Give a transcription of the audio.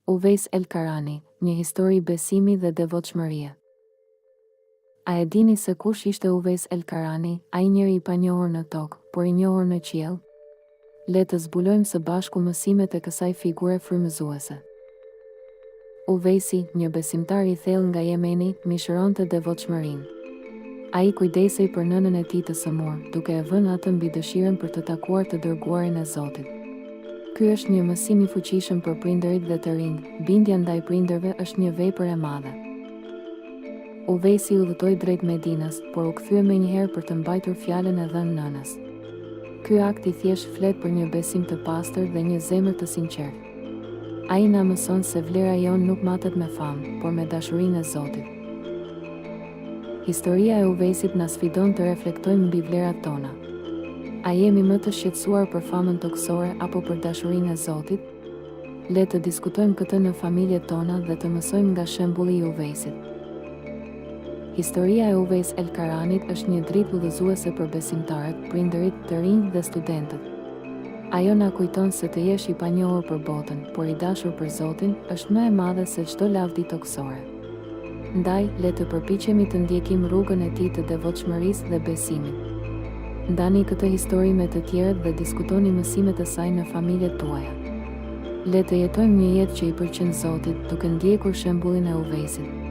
Uwejs el-Karani, një histori besimi dhe devotshmërie. A e dini se kush ishte Uwejs el-Karani, ai njeri i panjohur në tokë, por i njohur në qiell? Le të zbulojmë së bashku mësimet e kësaj figure frymëzuese. Uwejsi, një besimtar i thellë nga Jemeni, mishëronte devotshmërinë. Ai kujdesej për nënën e tij të sëmur, duke e vënë atë mbi dëshirën për të takuar të dërguarin e Zotit. Ky është një mësim i fuqishëm për prindërit dhe të rinj, bindja ndaj prindërve është një vepër e madhe. Uwejsi udhëtoi drejt Medinës, por u kthye menjëherë për të mbajtur fjalën e dhënë nënës. Ky akt i thjesht flet për një besim të pastër dhe një zemër të sinqertë. Ai na mëson se vlera jon nuk matet me famë, por me dashurinë e Zotit. Historia e Uwejsit na sfidon të reflektojmë mbi vlerat tona. A jemi më të shqetësuar për famën toksore apo për dashurinë e Zotit? Le të diskutojmë këtë në familjet tona dhe të mësojmë nga shembulli i Uwejsit. Historia e Uwejs el-Karanit është një dritë udhëzuese për besimtarët, prindërit, të rinj dhe studentët. Ajo na kujton se të jesh i panjohur për botën, por i dashur për Zotin, është më e madhe se çdo lavdi toksore. Ndaj, le të përpiqemi të ndjekim rrugën e tij të devotshmërisë dhe besimit. Ndani këtë histori me të tjerët dhe diskutoni mësimet e saj në familjet tuaja. Le të jetojmë një jetë që i pëlqen Zotit, duke ndjekur shembullin e Uwejsit.